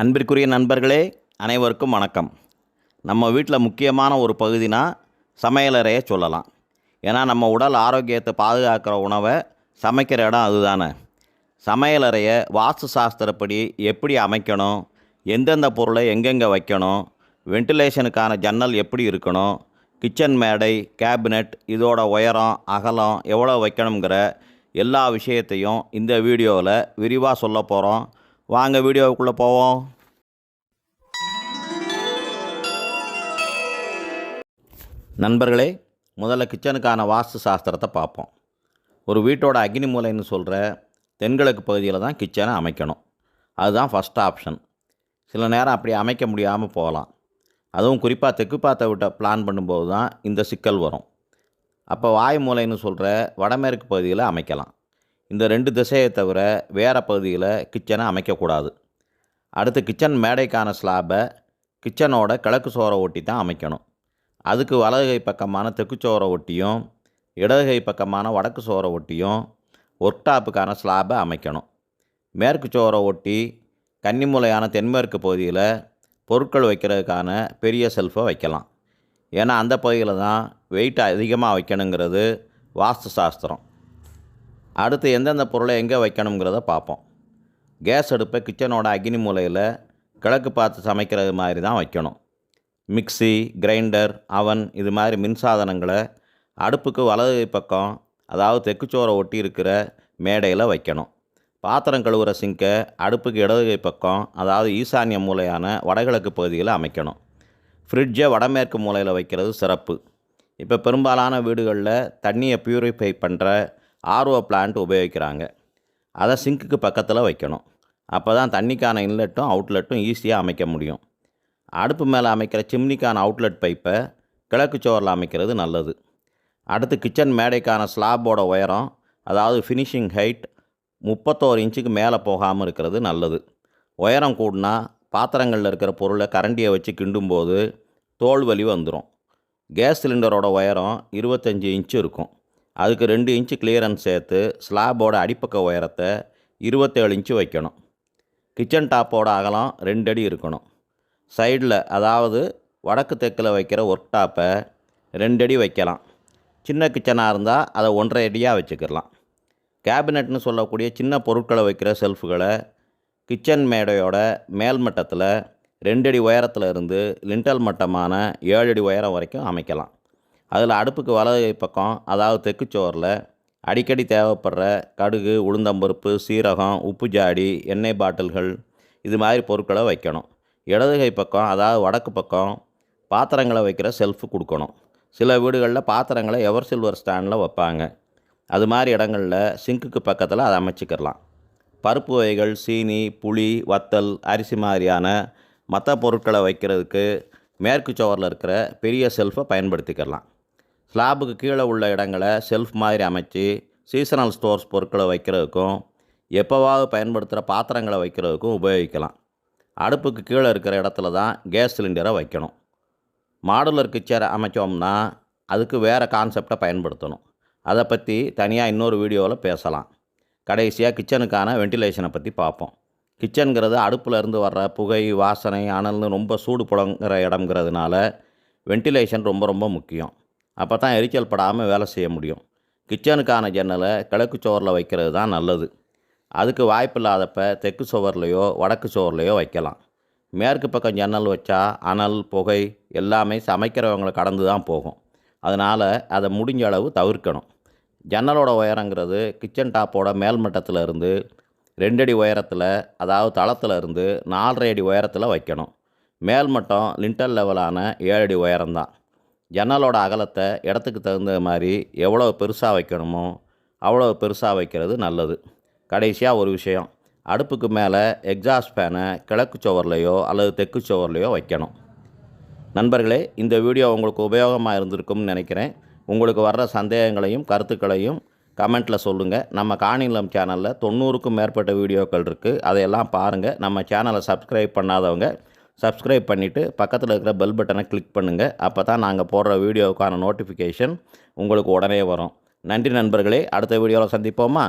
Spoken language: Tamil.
அன்பிற்குரிய நண்பர்களே, அனைவருக்கும் வணக்கம். நம்ம வீட்டில் முக்கியமான ஒரு பகுதினா சமையலறையை சொல்லலாம். ஏன்னா நம்ம உடல் ஆரோக்கியத்தை பாதுகாக்கிற உணவை சமைக்கிற இடம் அதுதானே. சமையலறையை வாஸ்து சாஸ்திரப்படி எப்படி அமைக்கணும், எந்தெந்த பொருளை எங்கெங்கே வைக்கணும், வென்டிலேஷனுக்கான ஜன்னல் எப்படி இருக்கணும், கிச்சன் மேடை, கேபினெட், இதோட உயரம் அகலம் எவ்வளோ வைக்கணுங்கிற எல்லா விஷயத்தையும் இந்த வீடியோவில் விரிவாக சொல்ல போகிறோம். வாங்க வீடியோவுக்குள்ளே போவோம். நண்பர்களே, முதல்ல கிச்சனுக்கான வாஸ்து சாஸ்திரத்தை பார்ப்போம். ஒரு வீட்டோட அக்னி மூலைன்னு சொல்கிற தென்கிழக்கு பகுதியில் தான் கிச்சனை அமைக்கணும். அதுதான் ஃபஸ்ட் ஆப்ஷன். சில நேரம் அப்படி அமைக்க முடியாமல் போகலாம். அதுவும் குறிப்பாக தெற்கு பார்த்த விட்ட பிளான் பண்ணும்போது தான் இந்த சிக்கல் வரும். அப்போ வாயு மூலைன்னு சொல்கிற வடமேற்கு பகுதியில் அமைக்கலாம். இந்த 2 திசையை தவிர வேறு பகுதியில் கிச்சனை அமைக்கக்கூடாது. அடுத்து கிச்சன் மேடைக்கான ஸ்லாபை கிச்சனோட கிழக்கு சுவரை ஒட்டி தான் அமைக்கணும். அதுக்கு வலதுகை பக்கமான தெற்கு சுவரை ஒட்டியும் இடதுகை பக்கமான வடக்கு சுவரை ஒட்டியும் ஒர்க் டாப்புக்கான ஸ்லாபை அமைக்கணும். மேற்கு சுவரை ஒட்டி கன்னிமூலையான தென்மேற்கு பகுதியில் பொருட்கள் வைக்கிறதுக்கான பெரிய செல்ஃபை வைக்கலாம். ஏன்னா அந்த பகுதியில் தான் வெயிட் அதிகமாக வைக்கணுங்கிறது வாஸ்து சாஸ்திரம். அடுத்து எந்தெந்த பொருளை எங்கே வைக்கணுங்கிறத பார்ப்போம். கேஸ் அடுப்பை கிச்சனோட அக்னி மூலையில் கிழக்கு பார்த்து சமைக்கிறது மாதிரி தான் வைக்கணும். மிக்சி, கிரைண்டர், அவன் இது மாதிரி மின்சாதனங்களை அடுப்புக்கு வலது பக்கம், அதாவது தெக்குச்சோரை ஒட்டி இருக்கிற மேடையில் வைக்கணும். பாத்திரம் கழுவுற சிங்கை அடுப்புக்கு இடதுகை பக்கம், அதாவது ஈசான்ய மூலையான வடகிழக்கு பகுதியில் அமைக்கணும். ஃப்ரிட்ஜை வடமேற்கு மூலையில் வைக்கிறது சிறப்பு. இப்போ பெரும்பாலான வீடுகளில் தண்ணியை ப்யூரிஃபை பண்ணுற ஆர்ஓ பிளான்ட் உபயோகிக்கிறாங்க. அதை சிங்க்குக்கு பக்கத்தில் வைக்கணும். அப்போ தான் தண்ணிக்கான இன்லெட்டும் அவுட்லெட்டும் ஈஸியாக அமைக்க முடியும். அடுப்பு மேலே அமைக்கிற சிம்னிக்கான அவுட்லெட் பைப்பை கிழக்கு சுவரில் அமைக்கிறது நல்லது. அடுத்து கிச்சன் மேடைக்கான ஸ்லாபோட உயரம், அதாவது ஃபினிஷிங் ஹைட் 31 இன்ச்சுக்கு மேலே போகாமல் இருக்கிறது நல்லது. உயரம் கூடினா பாத்திரங்களில் இருக்கிற பொருளை கரண்டியை வச்சு கிண்டும்போது தோல் வலி வந்துடும். கேஸ் சிலிண்டரோட உயரம் 25 இன்ச்சு இருக்கும். அதுக்கு 2 இன்ச்சு கிளியரன்ஸ் சேர்த்து ஸ்லாபோட அடிப்பக்க உயரத்தை 27 இன்ச்சு வைக்கணும். கிச்சன் டாப்போட அகலம் 2 அடி இருக்கணும். சைடில், அதாவது வடக்கு தெற்கில் வைக்கிற ஒர்க் டாப்பை 2 அடி வைக்கலாம். சின்ன கிச்சனாக இருந்தால் அதை 1.5 அடியாக வச்சுக்கலாம். கேபினெட்னு சொல்லக்கூடிய சின்ன பொருட்களை வைக்கிற செல்ஃபுகளை கிச்சன் மேடையோட மேல் மட்டத்தில் 2 அடி உயரத்தில் இருந்து லிண்டல் மட்டமான 7 அடி உயரம் வரைக்கும் அமைக்கலாம். அதில் அடுப்புக்கு வலது பக்கம், அதாவது தெக்குச்சோரில் அடிக்கடி தேவைப்படுற கடுகு, உளுந்தம்பருப்பு, சீரகம், உப்பு ஜாடி, எண்ணெய் பாட்டில்கள் இது மாதிரி பொருட்களை வைக்கணும். இடதுகை பக்கம், அதாவது வடக்கு பக்கம் பாத்திரங்களை வைக்கிற செல்ஃபு கொடுக்கணும். சில வீடுகளில் பாத்திரங்களை எவர் சில்வர் ஸ்டாண்டில் வைப்பாங்க. அது மாதிரி இடங்களில் சிங்க்குக்கு பக்கத்தில் அதை அமைச்சிக்கிறலாம். பருப்பு வகைகள், சீனி, புளி, வத்தல், அரிசி மாதிரியான மற்ற பொருட்களை வைக்கிறதுக்கு மேற்கு சுவரில் இருக்கிற பெரிய செல்ஃபை பயன்படுத்திக்கலாம். ஸ்லாபுக்கு கீழே உள்ள இடங்களை செல்ஃப் மாதிரி அமைச்சு சீசனல் ஸ்டோர்ஸ் பொருட்களை வைக்கிறதுக்கும் எப்போவாவது பயன்படுத்துகிற பாத்திரங்களை வைக்கிறதுக்கும் உபயோகிக்கலாம். அடுப்புக்கு கீழே இருக்கிற இடத்துல தான் கேஸ் சிலிண்டரை வைக்கணும். மாடுலர் கிச்சனை அமைச்சோம்னா அதுக்கு வேறு கான்செப்டை பயன்படுத்தணும். அதை பற்றி தனியாக இன்னொரு வீடியோவில் பேசலாம். கடைசியாக கிச்சனுக்கான வென்டிலேஷனை பற்றி பார்ப்போம். கிச்சனுங்கிறது அடுப்பில் இருந்து வர்ற புகை, வாசனை, அனல்னு ரொம்ப சூடு புழங்குற இடம்ங்கிறதுனால வென்டிலேஷன் ரொம்ப முக்கியம். அப்போ தான் எரிச்சல் படாமல் வேலை செய்ய முடியும். கிச்சனுக்கான ஜன்னலை கிழக்கு சுவரில் வைக்கிறது தான் நல்லது. அதுக்கு வாய்ப்பு இல்லாதப்ப தெற்கு சுவர்லையோ வடக்கு சுவர்லையோ வைக்கலாம். மேற்கு பக்கம் ஜன்னல் வச்சா அனல், புகை எல்லாமே சமைக்கிறவங்களை கடந்து தான் போகும். அதனால் அதை முடிஞ்ச அளவு தவிர்க்கணும். ஜன்னலோட உயரங்கிறது கிச்சன் டாப்போட மேல் மட்டத்தில் இருந்து 2 அடி உயரத்தில், அதாவது தளத்தில் இருந்து 4.5 அடி உயரத்தில் வைக்கணும். மேல் மட்டம் லிண்டல் லெவலான 7 அடி உயரம்தான். ஜன்னலோட அகலத்தை இடத்துக்கு தகுந்த மாதிரி எவ்வளோ பெருசாக வைக்கணுமோ அவ்வளோ பெருசாக வைக்கிறது நல்லது. கடைசியாக ஒரு விஷயம், அடுப்புக்கு மேலே எக்ஸாஸ்ட் ஃபேனை கிழக்கு சுவர்லையோ அல்லது தெற்கு சுவர்லையோ வைக்கணும். நண்பர்களே, இந்த வீடியோ உங்களுக்கு உபயோகமாக இருந்திருக்கும்னு நினைக்கிறேன். உங்களுக்கு வர்ற சந்தேகங்களையும் கருத்துக்களையும் கமெண்ட்டில் சொல்லுங்கள். நம்ம காணிலம் சேனலில் 90க்கும் மேற்பட்ட வீடியோக்கள் இருக்குது. அதையெல்லாம் பாருங்கள். நம்ம சேனலை சப்ஸ்கிரைப் பண்ணாதவங்க சப்ஸ்கிரைப் பண்ணிவிட்டு பக்கத்தில் இருக்கிற பெல் பட்டனை கிளிக் பண்ணுங்கள். அப்போ தான் நாங்கள் போடுற வீடியோவுக்கான நோட்டிஃபிகேஷன் உங்களுக்கு உடனே வரும். நன்றி நண்பர்களே, அடுத்த வீடியோவில் சந்திப்போமா?